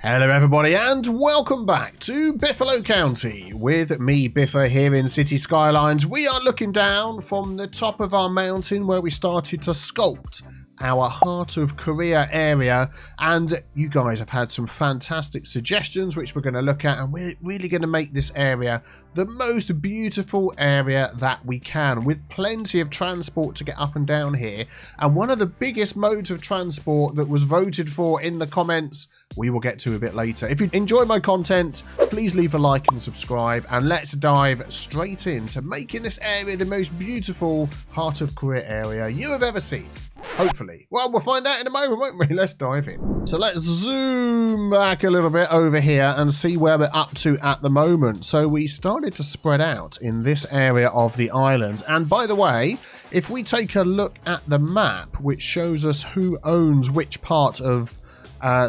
Hello everybody and welcome back to Biffalo County with me, Biffa, here in City Skylines. We are looking down from the top of our mountain where we started to sculpt our Heart of Korea area, and you guys have had some fantastic suggestions which we're going to look at, and we're really going to make this area the most beautiful area that we can, with plenty of transport to get up and down here. And one of the biggest modes of transport that was voted for in the comments we will get to a bit later. If you enjoy my content, please leave a like and subscribe, and let's dive straight into making this area the most beautiful Heart of Korea area you have ever seen. Hopefully. Well, we'll find out in a moment, won't we? Let's dive in. So let's zoom back a little bit over here and see where we're up to at the moment. So we started to spread out in this area of the island. And by the way, if we take a look at the map, which shows us who owns which part of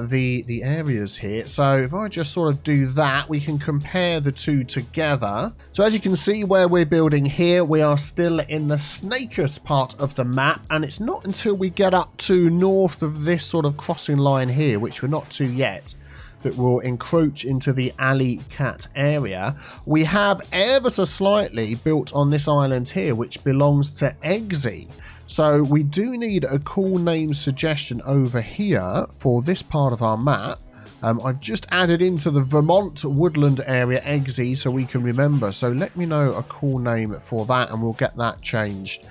the areas here. So if I just sort of do that, we can compare the two together. So as you can see where we're building here, we are still in the Snakus part of the map, and it's not until we get up to north of this sort of crossing line here, which we're not to yet, that will encroach into the Alley Cat area. We have ever so slightly built on this island here, which belongs to Eggsy. So we do need a cool name suggestion over here for this part of our map. I've just added into the Vermont woodland area Eggsy so we can remember. So let me know a cool name for that, and we'll get that changed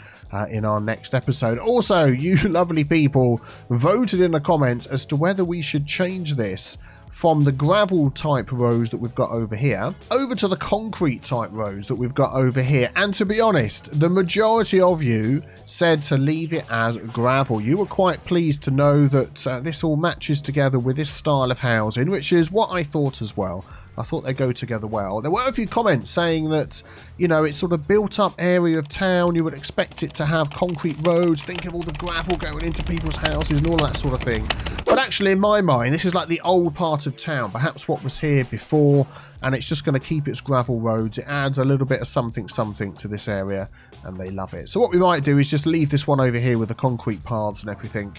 in our next episode. Also, you lovely people voted in the comments as to whether we should change this from the gravel type roads that we've got over here over to the concrete type roads that we've got over here. And to be honest, the majority of you said to leave it as gravel. You were quite pleased to know that this all matches together with this style of housing, which is what I thought as well. I thought they go together well. There were a few comments saying that, you know, it's sort of built up area of town. You would expect it to have concrete roads. Think of all the gravel going into people's houses and all that sort of thing. But actually, in my mind, this is like the old part of town, perhaps what was here before, and it's just going to keep its gravel roads. It adds a little bit of something to this area, and they love it. So what we might do is just leave this one over here with the concrete paths and everything,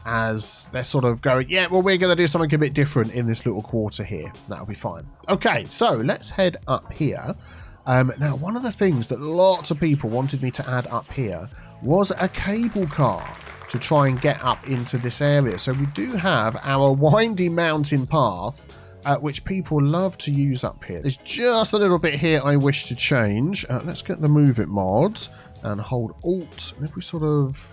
as they're sort of going, yeah, well, we're going to do something a bit different in this little quarter here. That'll be fine. Okay, so let's head up here. Now, one of the things that lots of people wanted me to add up here was a cable car to try and get up into this area. So we do have our windy mountain path, which people love to use up here. There's just a little bit here I wish to change. Let's get the Move It mod and hold Alt. And if we sort of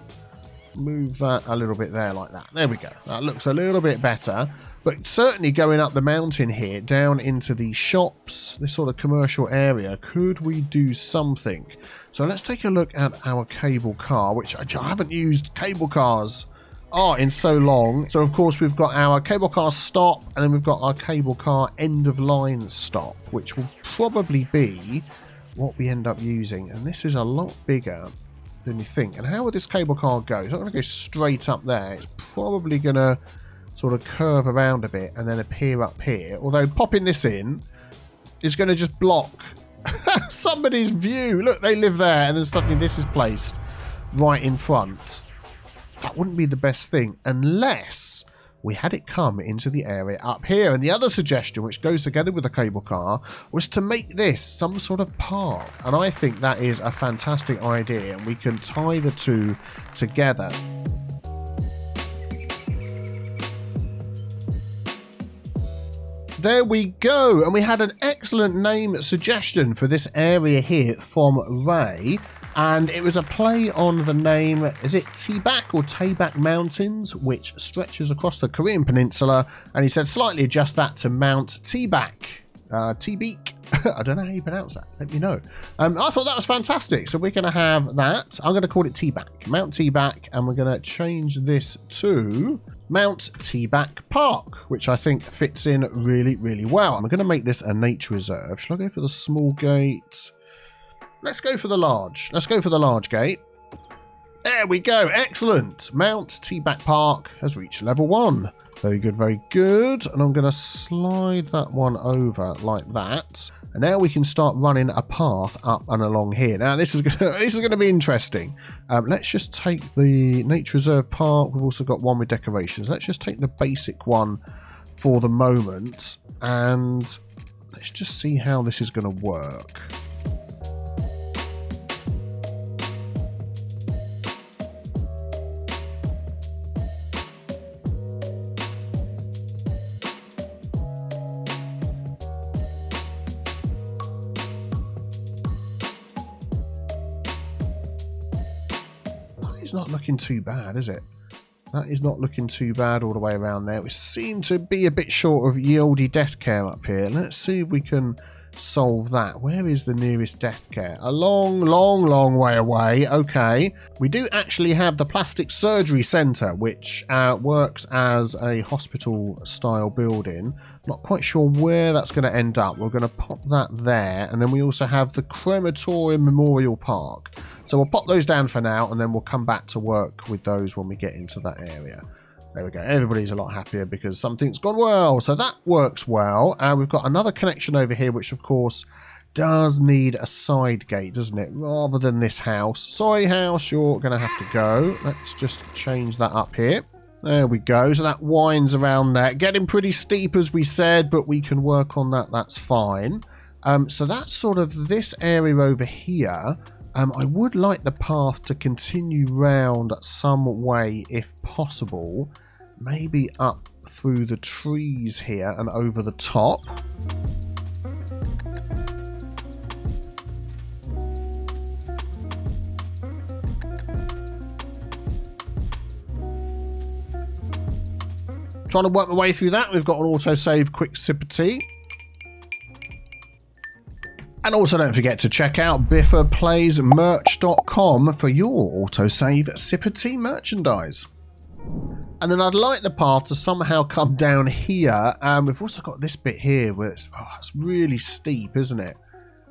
move that a little bit there like that. There we go. That looks a little bit better. But certainly going up the mountain here, down into the shops, this sort of commercial area, could we do something? So let's take a look at our cable car, which I haven't used cable cars in so long. So of course we've got our cable car stop, and then we've got our cable car end of line stop, which will probably be what we end up using. And this is a lot bigger than you think. And how will this cable car go? It's not going to go straight up there. It's probably going to sort of curve around a bit and then appear up here. Although popping this in is going to just block somebody's view. Look, they live there, and then suddenly this is placed right in front. That wouldn't be the best thing unless we had it come into the area up here. And the other suggestion, which goes together with the cable car, was to make this some sort of park. And I think that is a fantastic idea, and we can tie the two together. There we go, and we had an excellent name suggestion for this area here from Ray, and it was a play on the name, is it T-Back or Tay-Back Mountains, which stretches across the Korean peninsula, and he said slightly adjust that to Mount T-Back. T-Beak. I don't know how you pronounce that. Let me know. I thought that was fantastic. So we're going to have that. I'm going to call it T-Back. Mount T-Back. And we're going to change this to Mount T-Back Park, which I think fits in really, really well. I'm going to make this a nature reserve. Shall I go for the small gate? Let's go for the large. Let's go for the large gate. There we go. Excellent. Mount T-Back Park has reached level 1. Very good, very good. And I'm going to slide that one over like that. And now we can start running a path up and along here. Now, this is going to be interesting. Let's just take the Nature Reserve Park. We've also got one with decorations. Let's just take the basic one for the moment, and let's just see how this is going to work. It's not looking too bad, is it? That is not looking too bad all the way around there. We seem to be a bit short of yieldy death care up here. Let's see if we can solve that. Where is the nearest death care? A long, long, long way away. Okay. We do actually have the plastic surgery centre, which works as a hospital-style building. Not quite sure where that's going to end up. We're going to pop that there. And then we also have the crematorium memorial park. So we'll pop those down for now, and then we'll come back to work with those when we get into that area. There we go. Everybody's a lot happier because something's gone well. So that works well. We've got another connection over here, which of course does need a side gate, doesn't it? Rather than this house. Sorry, house, you're going to have to go. Let's just change that up here. There we go. So that winds around there. Getting pretty steep, as we said, but we can work on that. That's fine. So that's sort of this area over here. I would like the path to continue round some way if possible. Maybe up through the trees here and over the top. Trying to work my way through that. We've got an autosave quick sip of tea. And also don't forget to check out biffaplaysmerch.com for your autosave sip of tea merchandise. And then I'd like the path to somehow come down here. We've also got this bit here where it's really steep, isn't it?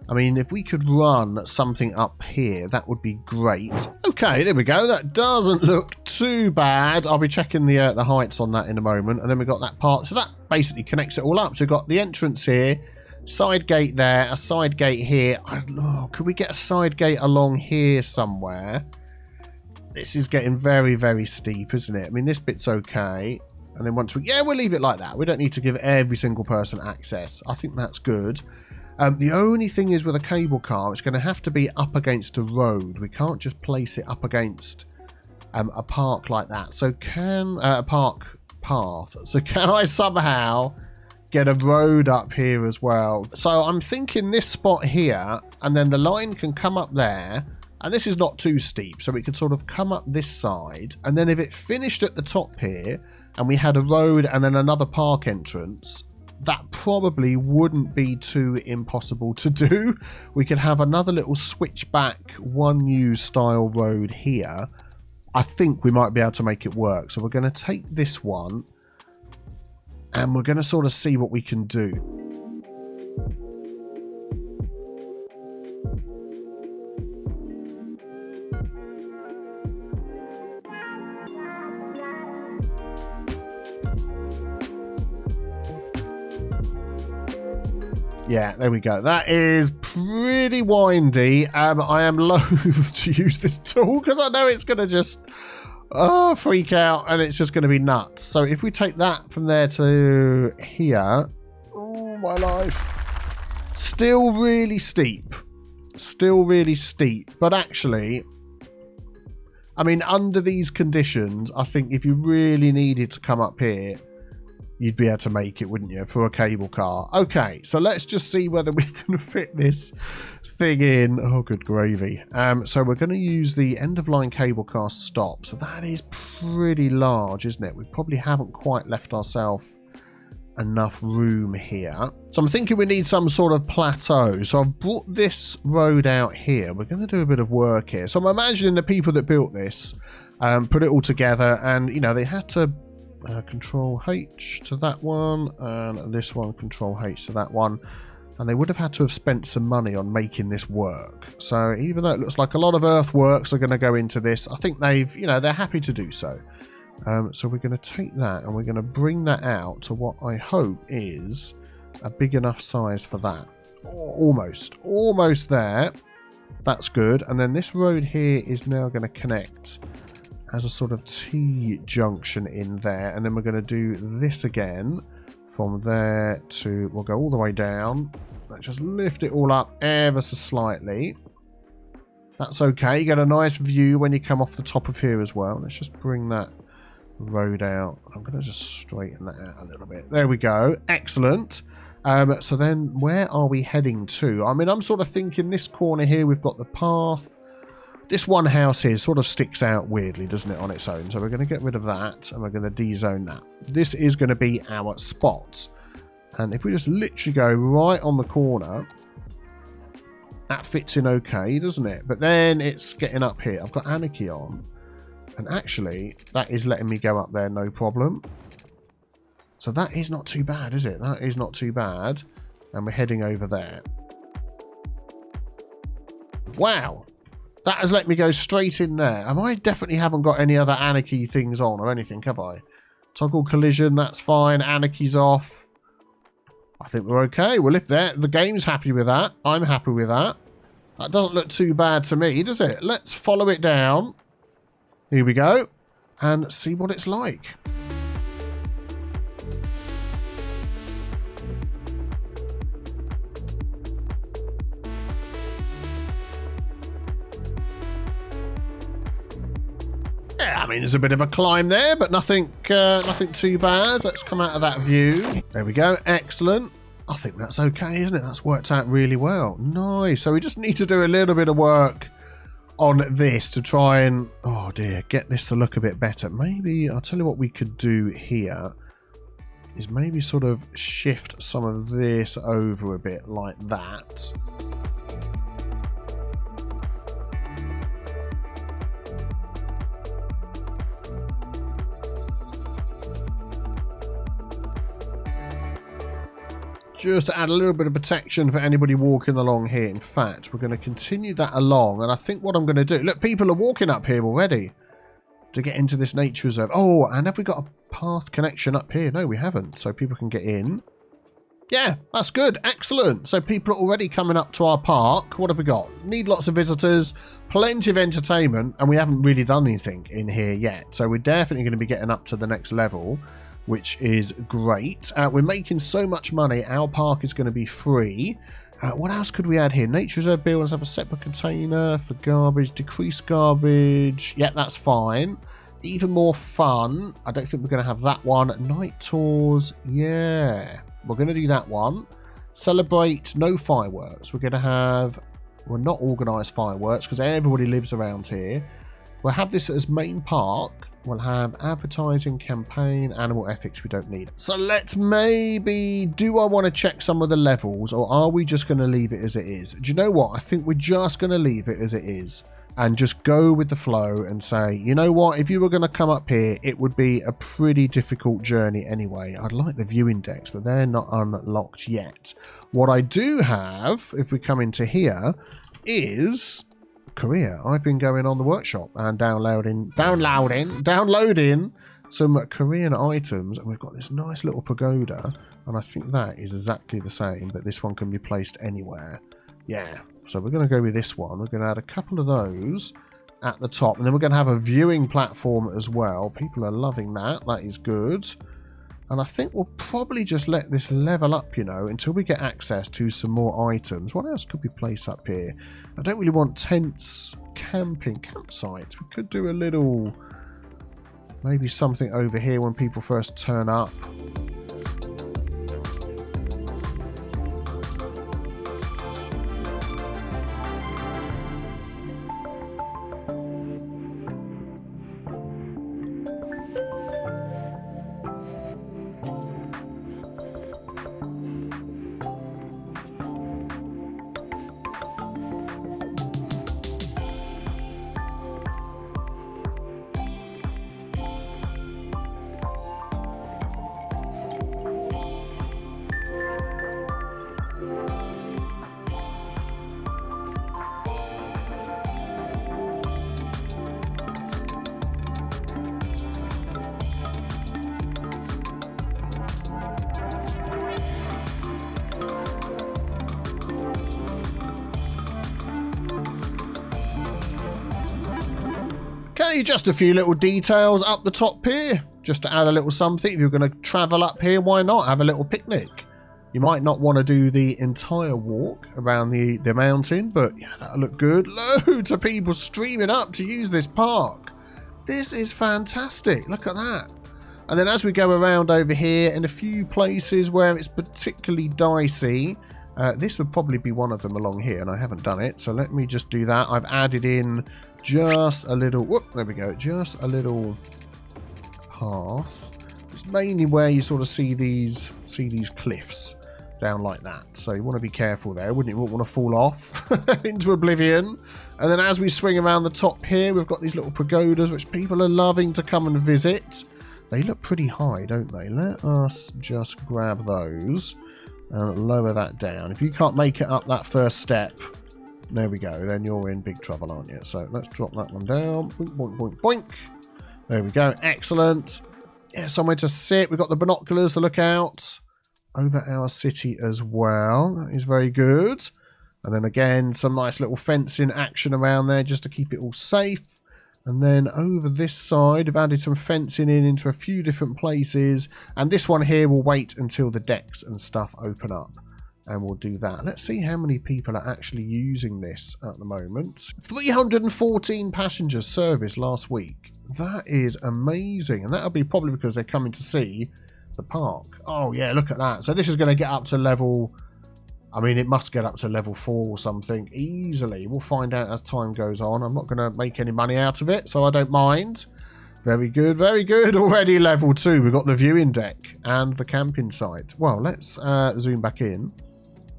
I mean, if we could run something up here, that would be great. Okay, there we go. That doesn't look too bad. I'll be checking the heights on that in a moment. And then we've got that part. So that basically connects it all up. So we've got the entrance here. Side gate there, a side gate here. Oh, could we get a side gate along here somewhere? This is getting very, very steep, isn't it? I mean, this bit's okay. And then once yeah, we'll leave it like that. We don't need to give every single person access. I think that's good. The only thing is with a cable car, it's going to have to be up against a road. We can't just place it up against a park like that. So a park path. So can I somehow get a road up here as well? So I'm thinking this spot here, and then the line can come up there, and this is not too steep, so we could sort of come up this side, and then if it finished at the top here and we had a road and then another park entrance, that probably wouldn't be too impossible to do. We could have another little switchback 1U style road here. I think we might be able to make it work. So we're going to take this one and we're going to sort of see what we can do. Yeah, there we go. That is pretty windy. I am loath to use this tool because I know it's going to just freak out and it's just going to be nuts. So if we take that from there to here, oh my life, still really steep. Still really steep. But actually, I mean, under these conditions, I think if you really needed to come up here, you'd be able to make it, wouldn't you, for a cable car? Okay, so let's just see whether we can fit this thing in. Oh, good gravy. So we're going to use the end-of-line cable car stop. So that is pretty large, isn't it? We probably haven't quite left ourselves enough room here. So I'm thinking we need some sort of plateau. So I've brought this road out here. We're going to do a bit of work here. So I'm imagining the people that built this put it all together, and, you know, they had to Control H to that one, and this one Control H to that one, and they would have had to have spent some money on making this work. So even though it looks like a lot of earthworks are going to go into this, I think they've, you know, they're happy to do so. So we're going to take that and we're going to bring that out to what I hope is a big enough size for that. Almost there. That's good. And then this road here is now going to connect as a sort of T-junction in there, and then we're going to do this again From there to, we'll go all the way down. Let's just lift it all up ever so slightly. That's okay. You get a nice view when you come off the top of here as well. Let's just bring that road out. I'm going to just straighten that out a little bit. There we go. Excellent. So then where are we heading to? I mean, I'm sort of thinking this corner here, we've got the path. This one house here sort of sticks out weirdly, doesn't it, on its own? So we're going to get rid of that and we're going to de-zone that. This is going to be our spot. And if we just literally go right on the corner, that fits in okay, doesn't it? But then it's getting up here. I've got Anarchy on. And actually, that is letting me go up there, no problem. So that is not too bad, is it? That is not too bad. And we're heading over there. Wow. That has let me go straight in there. And I definitely haven't got any other Anarchy things on or anything, have I? Toggle collision, that's fine. Anarchy's off. I think we're okay. Well, if the game's happy with that, I'm happy with that. That doesn't look too bad to me, does it? Let's follow it down. Here we go. And see what it's like. Yeah, I mean, there's a bit of a climb there, but nothing too bad. Let's come out of that view. There we go. Excellent. I think that's okay, isn't it? That's worked out really well. Nice. So we just need to do a little bit of work on this to try and, oh dear, get this to look a bit better. Maybe, I'll tell you what we could do here is maybe sort of shift some of this over a bit like that. Just to add a little bit of protection for anybody walking along here. In fact, we're going to continue that along. And I think what I'm going to do... Look, people are walking up here already to get into this nature reserve. Oh, and have we got a path connection up here? No, we haven't. So people can get in. Yeah, that's good. Excellent. So people are already coming up to our park. What have we got? Need lots of visitors, plenty of entertainment, and we haven't really done anything in here yet. So we're definitely going to be getting up to the next level, which is great. We're making so much money. Our park is going to be free. What else could we add here? Nature reserve buildings have a separate container for garbage. Decrease garbage. Yeah, that's fine. Even more fun. I don't think we're going to have that one. Night tours. Yeah. We're going to do that one. Celebrate. No fireworks. We're going to have... Well, not organised fireworks because everybody lives around here. We'll have this as main park. We'll have advertising, campaign, animal ethics we don't need. So let's maybe... Do I want to check some of the levels or are we just going to leave it as it is? Do you know what? I think we're just going to leave it as it is and just go with the flow and say, you know what? If you were going to come up here, it would be a pretty difficult journey anyway. I'd like the view index, but they're not unlocked yet. What I do have, if we come into here, is... Korea. I've been going on the workshop and downloading some Korean items, and we've got this nice little pagoda, and I think that is exactly the same, but this one can be placed anywhere. Yeah, so we're going to go with this one. We're going to add a couple of those at the top, and then we're going to have a viewing platform as well. People are loving that. That is good. And I think we'll probably just let this level up, you know, until we get access to some more items. What else could we place up here? I don't really want tents, campsites. We could do a little, maybe something over here when people first turn up. Okay, just a few little details up the top here. just to add a little something. If you're going to travel up here, why not have a little picnic? You might not want to do the entire walk around the mountain, but yeah, that'll look good. Loads of people streaming up to use this park. This is fantastic. Look at that. And then as we go around over here, in a few places where it's particularly dicey, this would probably be one of them along here, and I haven't done it. So let me just do that. I've added in just a little, whoop, there we go, just a little path. It's mainly where you sort of see these cliffs down like that. So you want to be careful there, wouldn't you? Want to fall off into oblivion. And then as we swing around the top here, we've got these little pagodas, which people are loving to come and visit. They look pretty high, don't they? Let us just grab those and lower that down. If you can't make it up that first step, there we go, then you're in big trouble, aren't you? So let's drop that one down. Boink, boink, boink, boink. There we go. Excellent. Yeah, somewhere to sit. We've got the binoculars to look out over our city as well. That is very good. And then again, some nice little fencing action around there just to keep it all safe. And then over this side, I've added some fencing into a few different places. And this one here will wait until the decks and stuff open up. And we'll do that. Let's see how many people are actually using this at the moment. 314 passengers serviced last week. That is amazing. And that'll be probably because they're coming to see the park. Oh, yeah, look at that. So this is going to get up to level... I mean, it must get up to level 4 or something easily. We'll find out as time goes on. I'm not going to make any money out of it, so I don't mind. Very good, very good. Already level 2. We've got the viewing deck and the camping site. Well, let's zoom back in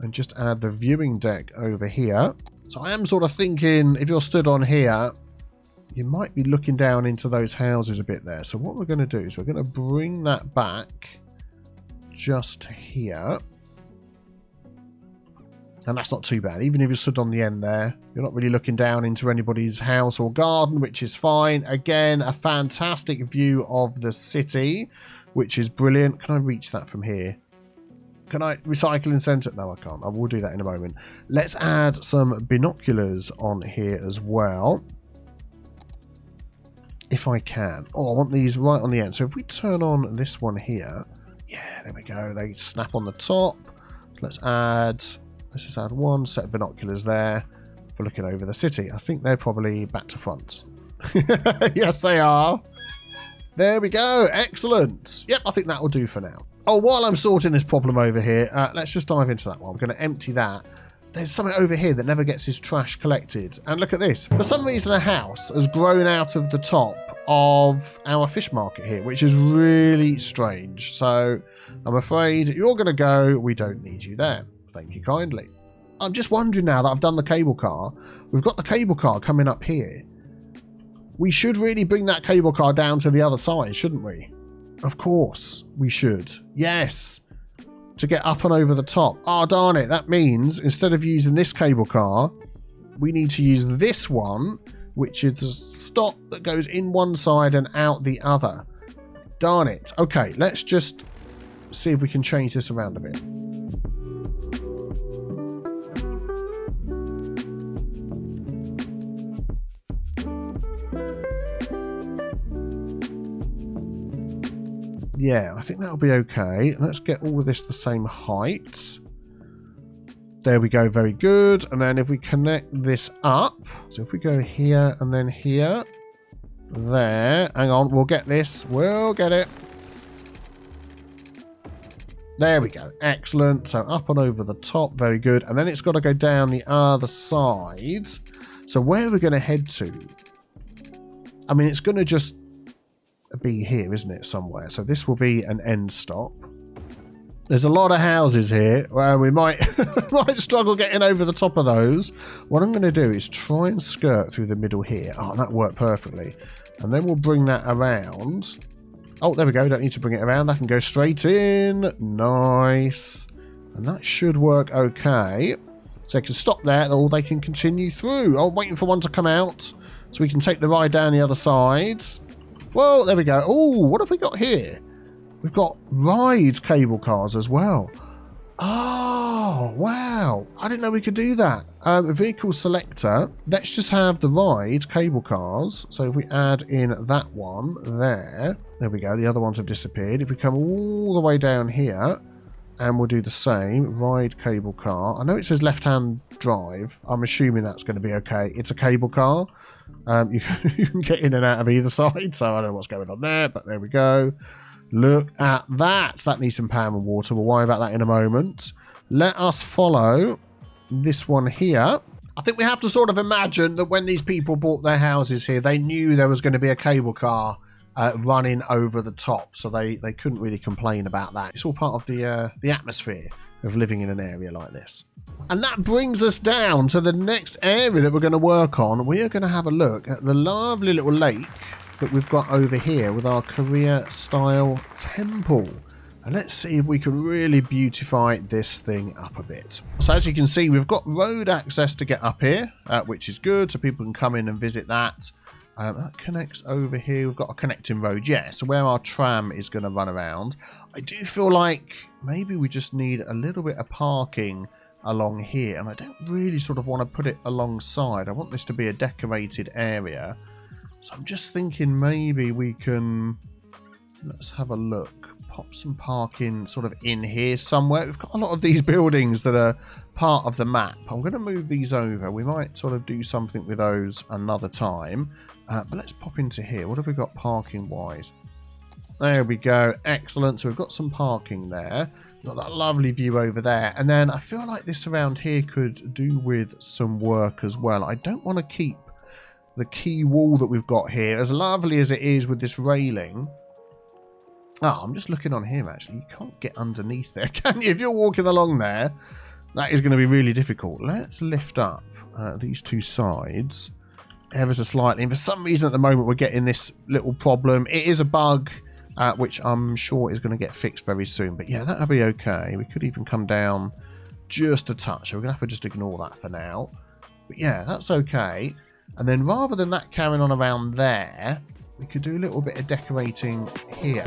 and just add the viewing deck over here. So I am sort of thinking, if you're stood on here, you might be looking down into those houses a bit there. So what we're going to do is we're going to bring that back just here. And that's not too bad. Even if you're stood on the end there, you're not really looking down into anybody's house or garden, which is fine. Again, a fantastic view of the city, which is brilliant. Can I reach that from here? Can I recycling centre? No, I can't. I will do that in a moment. Let's add some binoculars on here as well. If I can. Oh, I want these right on the end. So if we turn on this one here. Yeah, there we go. They snap on the top. Let's just add one set of binoculars there for looking over the city. I think they're probably back to front. Yes, they are. There we go. Excellent. Yep, I think that will do for now. Oh, while I'm sorting this problem over here, let's just dive into that one. I'm going to empty that. There's something over here that never gets his trash collected. And look at this. For some reason, a house has grown out of the top of our fish market here, which is really strange. So I'm afraid you're going to go. We don't need you there. Thank you kindly. I'm just wondering now that I've done the cable car. We've got the cable car coming up here. We should really bring that cable car down to the other side, shouldn't we? Of course we should. Yes. To get up and over the top. Oh, darn it. That means instead of using this cable car, we need to use this one, which is a stop that goes in one side and out the other. Darn it. Okay, let's just see if we can change this around a bit. Yeah, I think that'll be okay. Let's get all of this the same height. There we go, very good. And then if we connect this up, so if we go here and then here, there, hang on, we'll get this, we'll get it. There we go, excellent. So up and over the top, very good. And then it's got to go down the other side. So where are we going to head to? I mean, it's going to just be here, isn't it, somewhere? So this will be an end stop. There's a lot of houses here where we might might struggle getting over the top of those. What I'm going to do is try and skirt through the middle here. Oh, that worked perfectly. And then we'll bring that around. Oh, there we go. Don't need to bring it around. That can go straight in. Nice. And that should work okay. So they can stop there, or they can continue through. Oh, waiting for one to come out so we can take the ride down the other side. Well, there we go. Oh, what have we got here? We've got ride cable cars as well. Oh, wow. I didn't know we could do that. Vehicle selector. Let's just have the ride cable cars. So if we add in that one there we go. The other ones have disappeared. If we come all the way down here and we'll do the same, ride cable car. I know it says left-hand drive. I'm assuming that's going to be okay. It's a cable car. You can get in and out of either side. So I don't know what's going on there, but there we go. Look at that. That needs some power and water. We'll worry about that in a moment. Let us follow this one here. I think we have to sort of imagine that when these people bought their houses here, they knew there was going to be a cable car running over the top. So they couldn't really complain about that. It's all part of the atmosphere of living in an area like this. And that brings us down to the next area that we're going to work on. We are going to have a look at the lovely little lake that we've got over here with our Korea style temple. And let's see if we can really beautify this thing up a bit. So as you can see, we've got road access to get up here, which is good, so people can come in and visit that. That connects over here. We've got a connecting road, yeah, so where our tram is going to run around. I do feel like maybe we just need a little bit of parking along here, and I don't really sort of want to put it alongside. I want this to be a decorated area. So I'm just thinking maybe we can, let's have a look, pop some parking sort of in here somewhere. We've got a lot of these buildings that are part of the map. I'm going to move these over. We might sort of do something with those another time. But let's pop into here. What have we got parking wise? There we go. Excellent. So we've got some parking there. We've got that lovely view over there. And then I feel like this around here could do with some work as well. I don't want to keep the key wall that we've got here, as lovely as it is with this railing. Oh, I'm just looking on here actually. You can't get underneath there, can you? If you're walking along there, that is going to be really difficult. Let's lift up these two sides ever so slightly. And for some reason at the moment we're getting this little problem. It is a bug, which I'm sure is going to get fixed very soon. But yeah, that'll be okay. We could even come down just a touch. So we're going to have to just ignore that for now. But yeah, that's okay. And then rather than that carrying on around there, we could do a little bit of decorating here.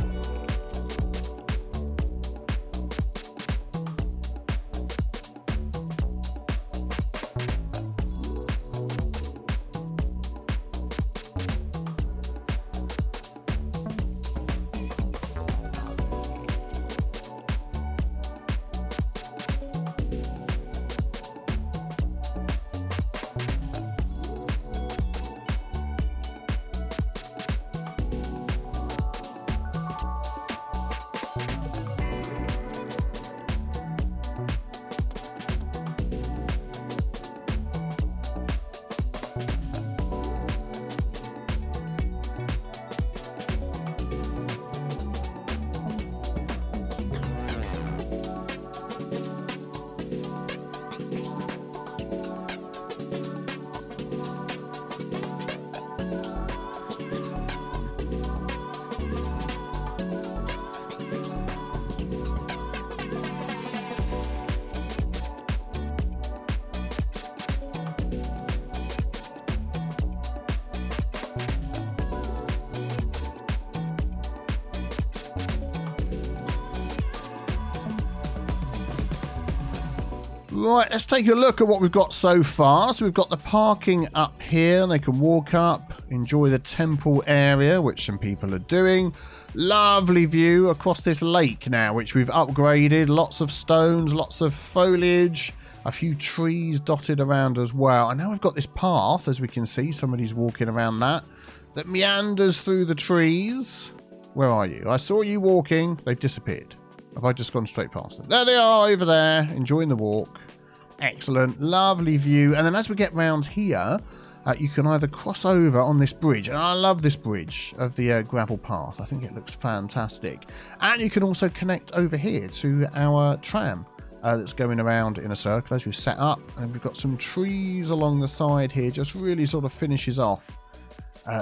Right, let's take a look at what we've got so far. So we've got the parking up here, and they can walk up, enjoy the temple area, which some people are doing. Lovely view across this lake now, which we've upgraded. Lots of stones, lots of foliage, a few trees dotted around as well. And now we've got this path, as we can see. Somebody's walking around that meanders through the trees. Where are you? I saw you walking. They've disappeared. Have I just gone straight past them? There they are over there, enjoying the walk. Excellent, lovely view. And then as we get round here, you can either cross over on this bridge, and I love this bridge of the gravel path. I think it looks fantastic. And you can also connect over here to our tram that's going around in a circle as we've set up. And we've got some trees along the side here, just really sort of finishes off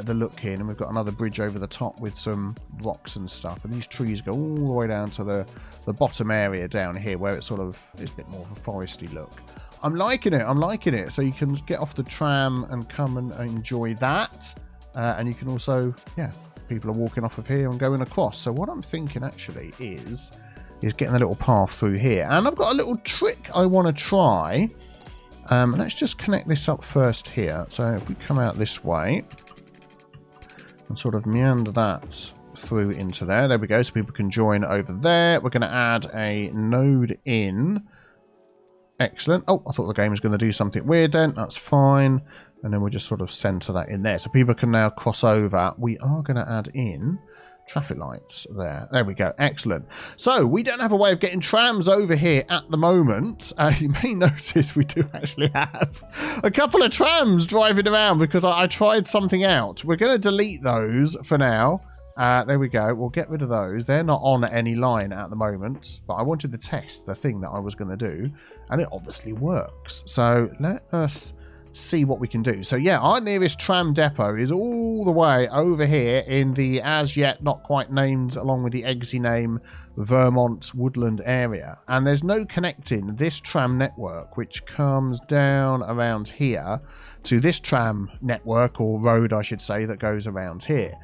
the look here. And we've got another bridge over the top with some rocks and stuff. And these trees go all the way down to the bottom area down here, where it's sort of is a bit more of a foresty look. I'm liking it. I'm liking it. So you can get off the tram and come and enjoy that. And you can also, yeah, people are walking off of here and going across. So what I'm thinking actually is is getting a little path through here. And I've got a little trick I want to try. Let's just connect this up first here. So if we come out this way and sort of meander that through into there. There we go. So people can join over there. We're going to add a node in. Excellent. Oh, I thought the game was going to do something weird then. That's fine. And then we'll just sort of center that in there. So people can now cross over. We are going to add in traffic lights there. There we go. Excellent. So we don't have a way of getting trams over here at the moment. You may notice we do actually have a couple of trams driving around because I tried something out. We're going to delete those for now. There we go. We'll get rid of those. They're not on any line at the moment, but I wanted to test the thing that I was going to do, and it obviously works. So let us see what we can do. So yeah, our nearest tram depot is all the way over here in the as yet not quite named, along with the eggsy name, Vermont Woodland area. And there's no connecting this tram network, which comes down around here, to this tram network, or road I should say, that goes around here.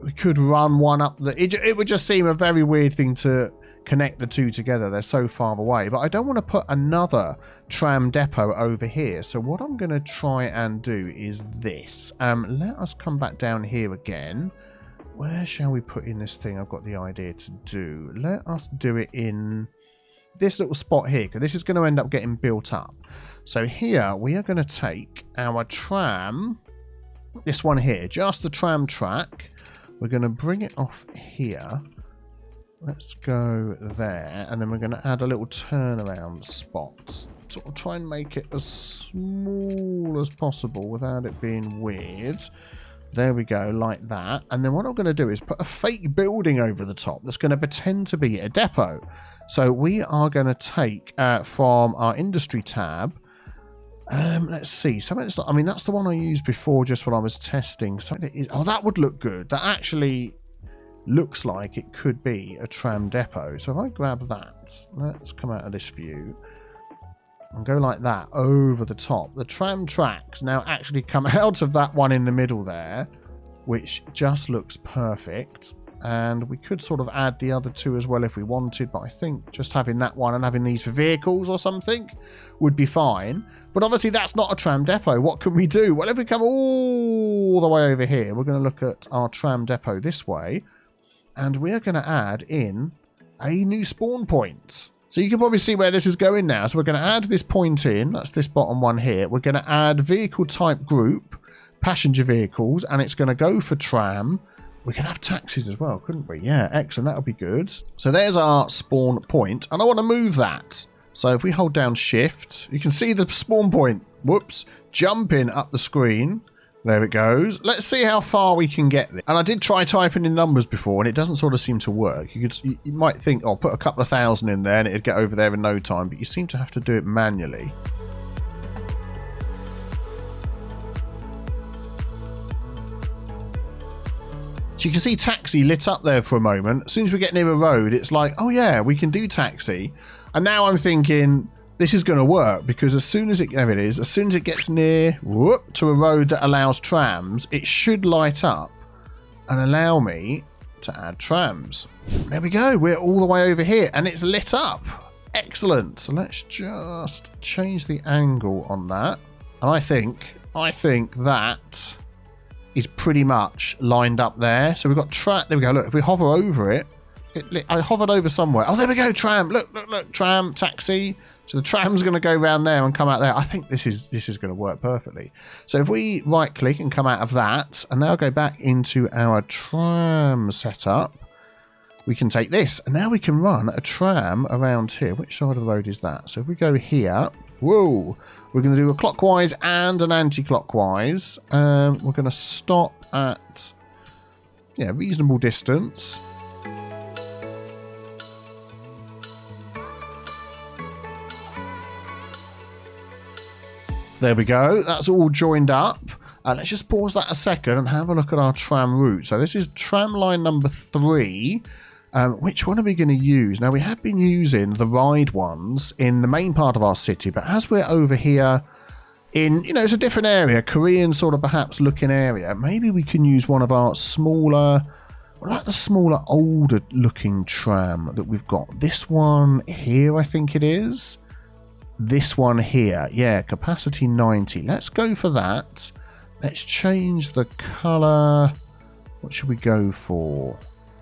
We could run one up the... It would just seem a very weird thing to connect the two together. They're so far away. But I don't want to put another tram depot over here. So what I'm going to try and do is this. Let us come back down here again. Where shall we put in this thing I've got the idea to do? Let us do it in this little spot here, because this is going to end up getting built up. So here we are going to take our tram... This one here, just the tram track. We're going to bring it off here. Let's go there. And then we're going to add a little turnaround spot. Sort of try and make it as small as possible without it being weird. There we go, like that. And then what I'm going to do is put a fake building over the top that's going to pretend to be a depot. So we are going to take from our industry tab. Let's see. Something that's not, I mean, that's the one I used before just when I was testing. Something that is, oh, that would look good. That actually looks like it could be a tram depot. So if I grab that, let's come out of this view and go like that over the top. The tram tracks now actually come out of that one in the middle there, which just looks perfect. And we could sort of add the other two as well if we wanted, but I think just having that one and having these for vehicles or something would be fine. But obviously that's not a tram depot. What can we do? Well, if we come all the way over here, we're going to look at our tram depot this way, and we're going to add in a new spawn point. So you can probably see where this is going now. So we're going to add this point in. That's this bottom one here. We're going to add vehicle type group, passenger vehicles, and it's going to go for tram. We can have taxis as well, couldn't we? Yeah, excellent. That'll be good. So there's our spawn point, and I want to move that. So if we hold down shift, you can see the spawn point, whoops, jumping up the screen. There it goes. Let's see how far we can get there. And I did try typing in numbers before, and it doesn't sort of seem to work. You might think, oh, put a couple of thousand in there, and it'd get over there in no time, but you seem to have to do it manually. So you can see taxi lit up there for a moment. As soon as we get near a road, it's like, oh yeah, we can do taxi. And now I'm thinking this is going to work, because as soon as it, there it is, as soon as it gets near to a road that allows trams, it should light up and allow me to add trams. There we go. We're all the way over here and it's lit up. Excellent. So let's just change the angle on that. And I think that is pretty much lined up there. So we've got there we go. Look, if we hover over it, I hovered over somewhere. Oh, there we go. Tram. Look. Tram, taxi. So the tram's going to go around there and come out there. I think this is going to work perfectly. So if we right click and come out of that and now go back into our tram setup, we can take this and now we can run a tram around here. Which side of the road is that? So if we go here, whoa, we're going to do a clockwise and an anti-clockwise. We're going to stop at reasonable distance. There we go. That's all joined up. Let's just pause that a second and have a look at our tram route. So this is tram line number 3. Which one are we going to use? Now, we have been using the ride ones in the main part of our city, but as we're over here in, it's a different area, Korean sort of perhaps looking area, maybe we can use one of our smaller What about the smaller, older looking tram that we've got? This one here, I think it is. This one here. Yeah, capacity 90. Let's go for that. Let's change the colour. What should we go for?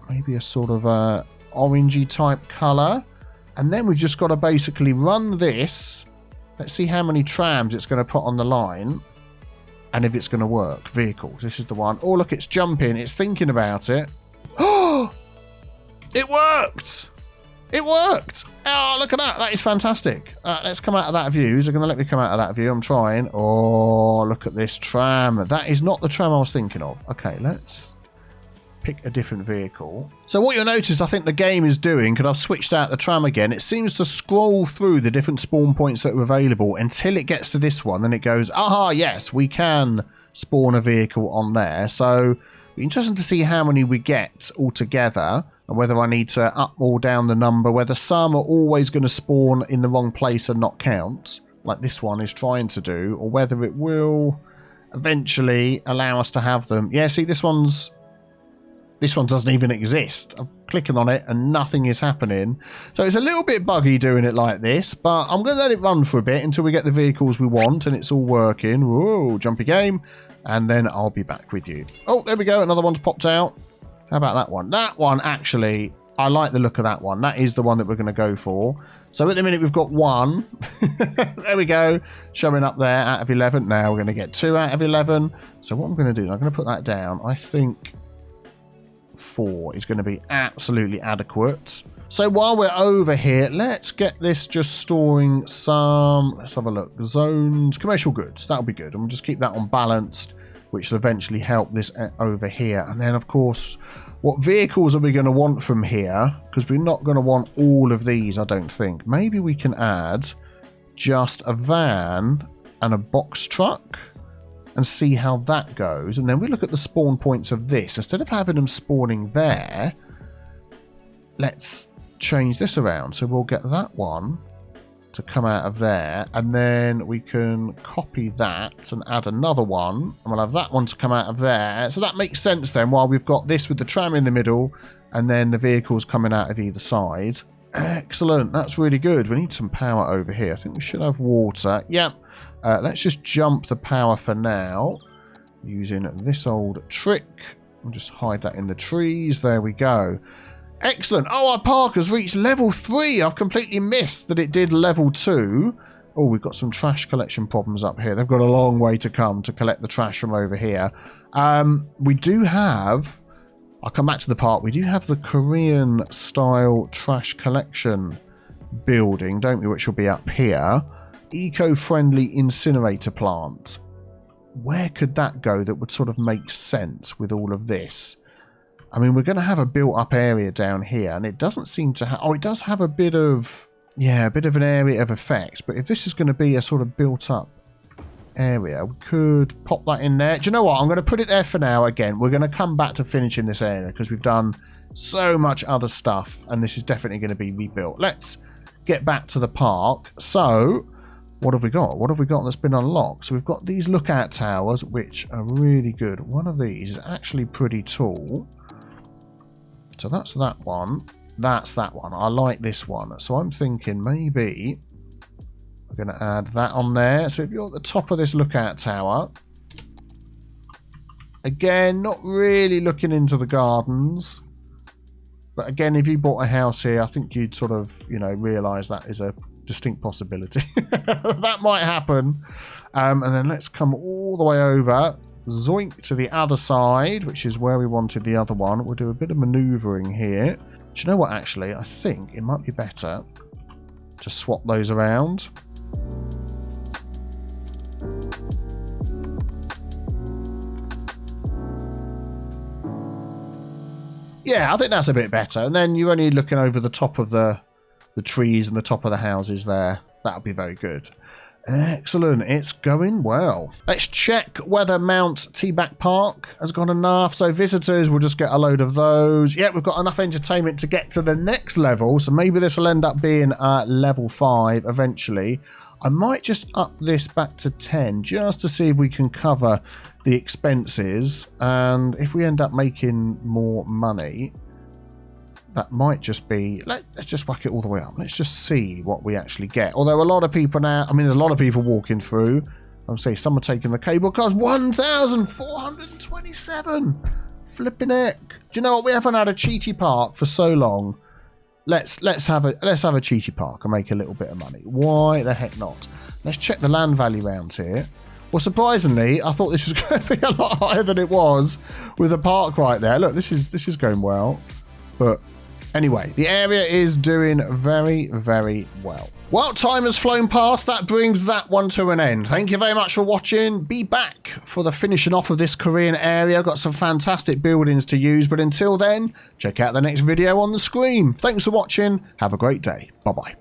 Maybe a sort of a orangey type colour. And then we've just got to basically run this. Let's see how many trams it's going to put on the line. And if it's going to work. Vehicles. This is the one. Oh, look, it's jumping. It's thinking about it. Oh! It worked! It worked! Oh, look at that. That is fantastic. Let's come out of that view. Is it going to let me come out of that view? I'm trying. Oh, look at this tram. That is not the tram I was thinking of. Okay, let's pick a different vehicle. So what you'll notice, I think the game is doing, because I've switched out the tram again, it seems to scroll through the different spawn points that are available until it gets to this one. Then it goes, aha, yes, we can spawn a vehicle on there. So interesting to see how many we get altogether. And whether I need to up or down the number, whether some are always going to spawn in the wrong place and not count, like this one is trying to do, or whether it will eventually allow us to have them. Yeah, see, this one doesn't even exist. I'm clicking on it and nothing is happening. So it's a little bit buggy doing it like this, but I'm going to let it run for a bit until we get the vehicles we want and it's all working. Whoa, jumpy game. And then I'll be back with you. Oh, there we go. Another one's popped out. How about that one? That one, actually, I like the look of that one. That is the one that we're going to go for. So at the minute, we've got 1. There we go. Showing up there out of 11. Now we're going to get 2 out of 11. So what I'm going to do, I'm going to put that down. I think 4 is going to be absolutely adequate. So while we're over here, let's get this just storing some, let's have a look, zones, commercial goods. That'll be good. And we'll just keep that on balanced, which will eventually help this over here. And then, of course, what vehicles are we going to want from here? Because we're not going to want all of these, I don't think. Maybe we can add just a van and a box truck and see how that goes. And then we look at the spawn points of this. Instead of having them spawning there, let's change this around. So we'll get that one to come out of there, and then we can copy that and add another one, and we'll have that one to come out of there. So that makes sense then, while we've got this with the tram in the middle and then the vehicles coming out of either side. Excellent, that's really good. We need some power over here. I think we should have water. Yep. Let's just jump the power for now using this old trick. I'll just hide that in the trees. There we go. Excellent. Oh, our park has reached level 3. I've completely missed that it did level 2. Oh, we've got some trash collection problems up here. They've got a long way to come to collect the trash from over here. We do have, I'll come back to the park, we do have the Korean style trash collection building, don't we, which will be up here. Eco-friendly incinerator plant. Where could that go that would sort of make sense with all of this? I mean, we're going to have a built-up area down here, and it doesn't seem to have... Oh, it does have a bit of... Yeah, a bit of an area of effect. But if this is going to be a sort of built-up area, we could pop that in there. Do you know what? I'm going to put it there for now. Again, we're going to come back to finishing this area because we've done so much other stuff, and this is definitely going to be rebuilt. Let's get back to the park. So, what have we got? What have we got that's been unlocked? So we've got these lookout towers, which are really good. One of these is actually pretty tall. So that's that one. That's that one. I like this one. So I'm thinking maybe we're going to add that on there. So if you're at the top of this lookout tower, again, not really looking into the gardens. But again, if you bought a house here, I think you'd sort of, you know, realise that is a distinct possibility. That might happen. And then let's come all the way over. Zoink to the other side, which is where we wanted the other one. We'll do a bit of manoeuvring here. Do you know what, actually? I think it might be better to swap those around. Yeah, I think that's a bit better. And then you're only looking over the top of the trees and the top of the houses there. That'll be very good. Excellent, it's going well. Let's check whether Mount Teaback Park has got enough. So visitors, we'll just get a load of those. Yeah, we've got enough entertainment to get to the next level. So maybe this will end up being level 5 eventually. I might just up this back to 10 just to see if we can cover the expenses. And if we end up making more money, that might just be, let's just whack it all the way up. Let's just see what we actually get. Although a lot of people now, I mean, there's a lot of people walking through. I'm saying some are taking the cable cars. 1,427. Flipping heck. Do you know what? We haven't had a Cheaty Park for so long. Let's have a Cheaty Park and make a little bit of money. Why the heck not? Let's check the land value around here. Well, surprisingly, I thought this was going to be a lot higher than it was with the park right there. Look, this is going well, but anyway, the area is doing very, very well. Well, time has flown past. That brings that one to an end. Thank you very much for watching. Be back for the finishing off of this Korean area. Got some fantastic buildings to use. But until then, check out the next video on the screen. Thanks for watching. Have a great day. Bye-bye.